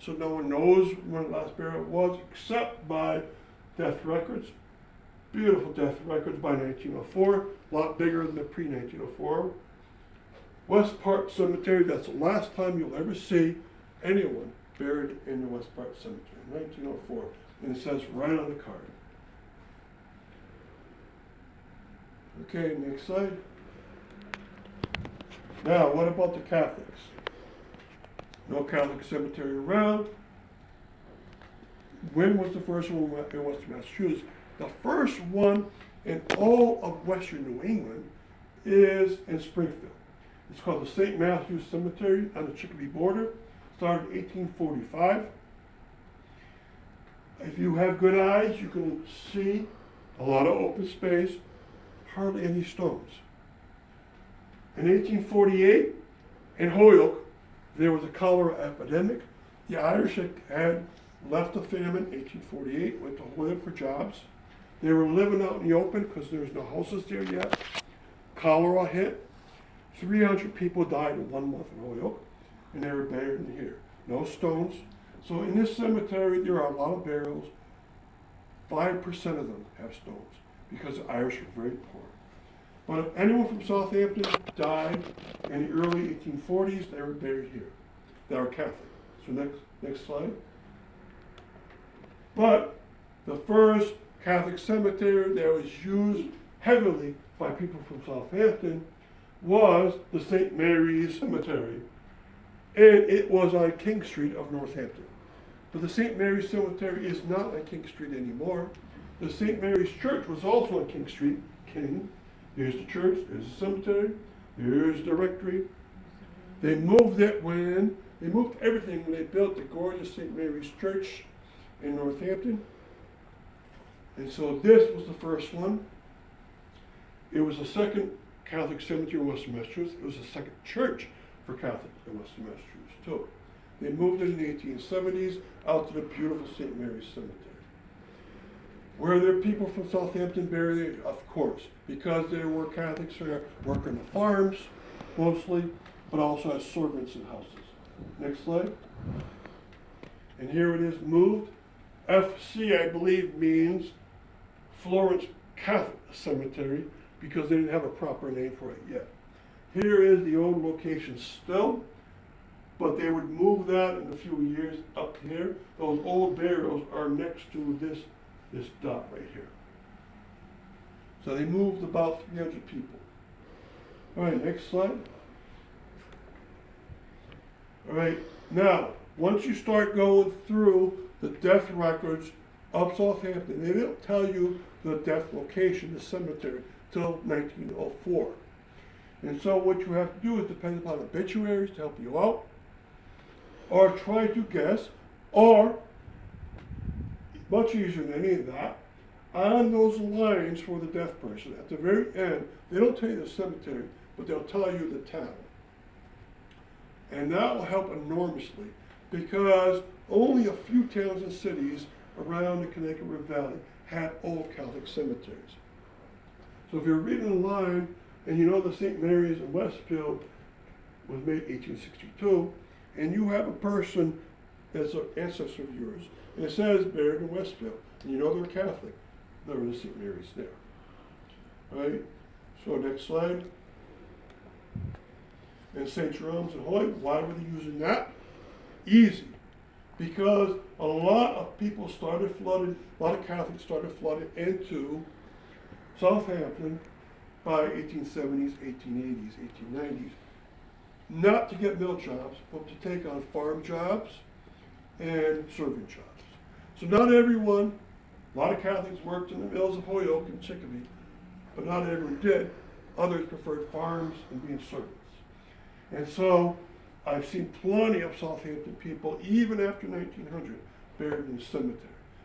so no one knows when the last burial was except by death records. Beautiful death records by 1904, a lot bigger than the pre-1904. West Park Cemetery, that's the last time you'll ever see anyone buried in the West Park Cemetery, 1904. And it says right on the card. Okay, next slide. Now, what about the Catholics? No Catholic cemetery around. When was the first one in Western Massachusetts? The first one in all of Western New England is in Springfield. It's called the St. Matthew's Cemetery on the Chicopee border. Started in 1845. If you have good eyes, you can see a lot of open space, hardly any stones. In 1848, in Holyoke, there was a cholera epidemic. The Irish had left the famine in 1848, went to Holyoke for jobs. They were living out in the open because there was no houses there yet. Cholera hit. 300 people died in 1 month in Holyoke, and they were buried in here. No stones. So in this cemetery, there are a lot of burials. 5% of them have stones because the Irish were very poor. But if anyone from Southampton died in the early 1840s, they were buried here. They were Catholic. So next slide. But the first Catholic cemetery that was used heavily by people from Southampton was the St. Mary's Cemetery. And it was on King Street of Northampton. But the St. Mary's Cemetery is not on King Street anymore. The St. Mary's Church was also on King Street, King. There's the church, there's the cemetery, there's the rectory. They moved everything when they built the gorgeous St. Mary's Church in Northampton. And so this was the first one. It was the second Catholic cemetery in Western Massachusetts. It was the second church for Catholics in Western Massachusetts too. They moved it in the 1870s out to the beautiful St. Mary's Cemetery. Were there people from Southampton buried there? Of course, because there were Catholics there working the farms mostly, but also as servants in houses. Next slide. And here it is moved. FC, I believe, means Florence Catholic Cemetery, because they didn't have a proper name for it yet. Here is the old location still, but they would move that in a few years up here. Those old burials are next to this dot right here. So they moved about 300 people. All right, next slide. All right, now, once you start going through the death records of Southampton, they don't tell you the death location, the cemetery, till 1904. And so what you have to do is depend upon obituaries to help you out, or try to guess, or, much easier than any of that, on those lines for the deaf person. At the very end, they don't tell you the cemetery, but they'll tell you the town. And that will help enormously, because only a few towns and cities around the Connecticut River Valley had old Catholic cemeteries. So if you're reading a line, and you know the St. Mary's in Westfield was made 1862, and you have a person that's an ancestor of yours, and it says buried in Westfield, and you know they're Catholic, they're in the St. Mary's there. All right, so next slide. And St. Jerome's and Hoy, why were they using that? Easy. Because a lot of people started flooding, a lot of Catholics started flooding into Southampton by 1870s, 1880s, 1890s. Not to get mill jobs, but to take on farm jobs and servant jobs. So not everyone, a lot of Catholics worked in the mills of Holyoke and Chicopee, but not everyone did. Others preferred farms and being servants. And so I've seen plenty of Southampton people, even after 1900, buried in the cemetery,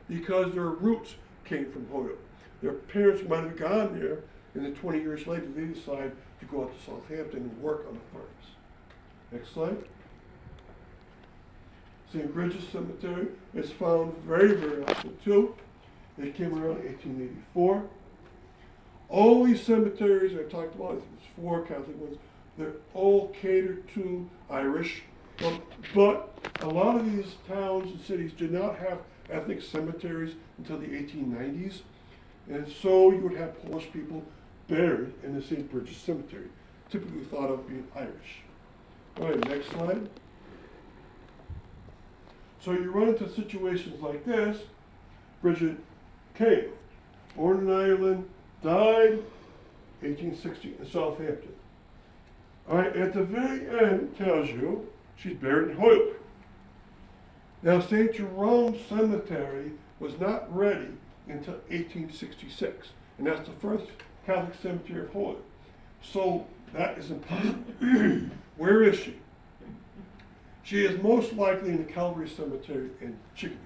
because their roots came from Holyoke. Their parents might have gone there, and then 20 years later they decide to go out to Southampton and work on the farms. Next slide. St. Bridget's Cemetery is found very, very often too. It came around 1884. All these cemeteries I talked about, there's 4 Catholic ones, they're all catered to Irish, but a lot of these towns and cities did not have ethnic cemeteries until the 1890s, and so you would have Polish people buried in the St. Bridget's Cemetery, typically thought of being Irish. All right, next slide. So you run into situations like this. Bridget Kane, born in Ireland, died 1860 in Southampton. All right, at the very end tells you she's buried in Holyoke. Now, St. Jerome's Cemetery was not ready until 1866, and that's the first Catholic cemetery of Holyoke. So that is impossible. Where is she? She is most likely in the Calvary Cemetery in Chicopee.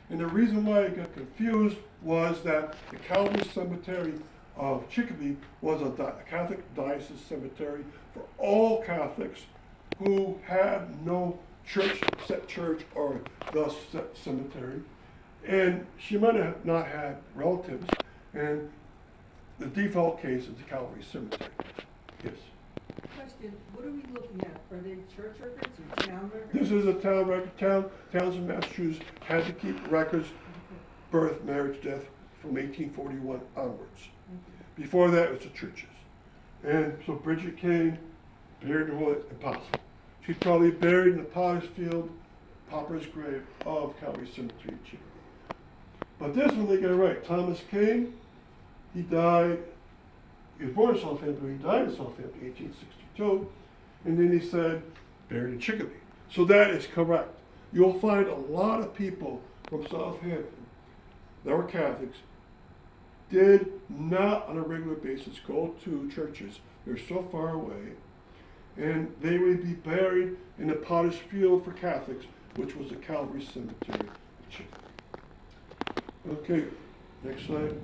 And the reason why I got confused was that the Calvary Cemetery of Chicopee was a Catholic diocese cemetery for all Catholics who had no church, set church, or thus set cemetery. And she might have not had relatives, and the default case is the Calvary Cemetery. Yes. Question, what are we looking at? Are they church records or town records? This is a town record. Towns in Massachusetts had to keep records, birth, marriage, death, from 1841 onwards. Before that, it was the churches. And so Bridget Kane, buried in Holyoke, impossible. She's probably buried in the Potter's Field, pauper's grave of Calvary Cemetery in Chicopee. But this one they got right. Thomas Kane, he died, he was born in Southampton, but he died in Southampton in 1862. And then he said, buried in Chicopee. So that is correct. You'll find a lot of people from Southampton that were Catholics did not on a regular basis go to churches. They're so far away. And they would be buried in the Potter's Field for Catholics, which was the Calvary Cemetery in Chicopee. Okay, Next slide.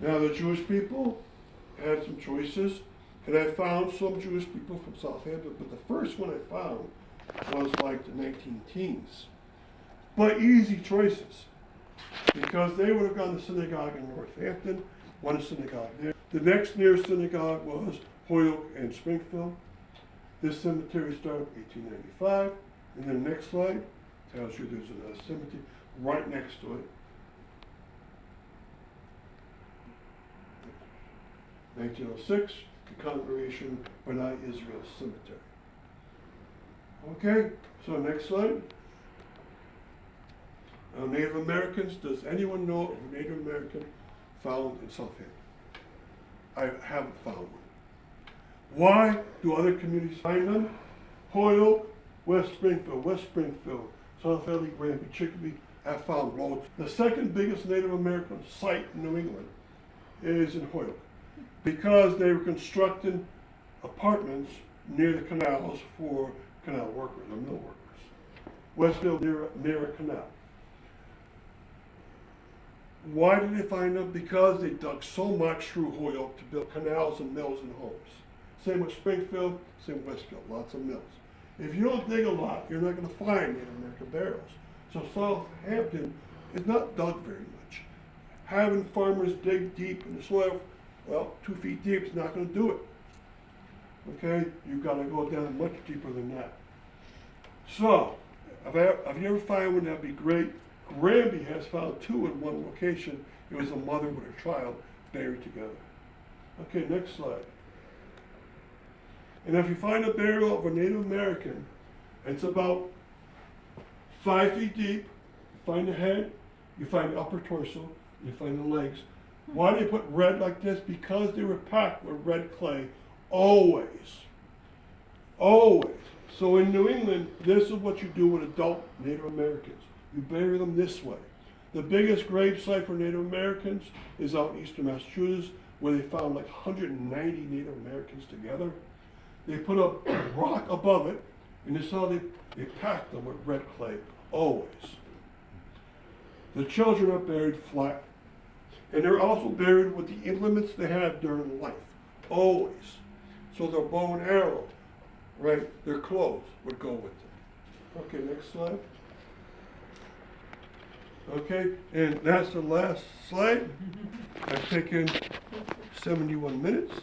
Now the Jewish people had some choices, and I found some Jewish people from Southampton, but the first one I found was like the 19 teens. But easy choices, because they would have gone to synagogue in Northampton, one synagogue there. The next nearest synagogue was Holyoke and Springfield. This cemetery started in 1895, and then the next slide tells you there's another cemetery right next to it. 1906, the Congregation B'nai Israel Cemetery. Okay, so next slide. Native Americans, does anyone know of a Native American found in Southampton? I haven't found one. Why do other communities find them? Holyoke, West Springfield, South Valley, Granby, Chicopee have found loads. The second biggest Native American site in New England is in Holyoke, because they were constructing apartments near the canals for canal workers or mill workers. Westfield near a canal. Why did they find them? Because they dug so much through Holyoke to build canals and mills and homes. Same with Springfield, same with Westfield, lots of mills. If you don't dig a lot, you're not going to find Native American burials. So Southampton is not dug very much. Having farmers dig deep in the soil, well, 2 feet deep is not going to do it. Okay, you've got to go down much deeper than that. So, if you ever find one, that'd be great. Granby has found 2 in one location. It was a mother with her child buried together. Okay, next slide. And if you find a burial of a Native American, it's about 5 feet deep. You find the head, you find the upper torso, you find the legs. Why do they put red like this? Because they were packed with red clay, always. Always. So in New England, this is what you do with adult Native Americans. You bury them this way. The biggest grave site for Native Americans is out in eastern Massachusetts, where they found like 190 Native Americans together. They put a rock above it, and this is how they packed them with red clay, always. The children are buried flat. And they're also buried with the implements they had during life, always. So their bow and arrow, right, their clothes would go with them. Okay, next slide. Okay, and that's the last slide. I've taken 71 minutes.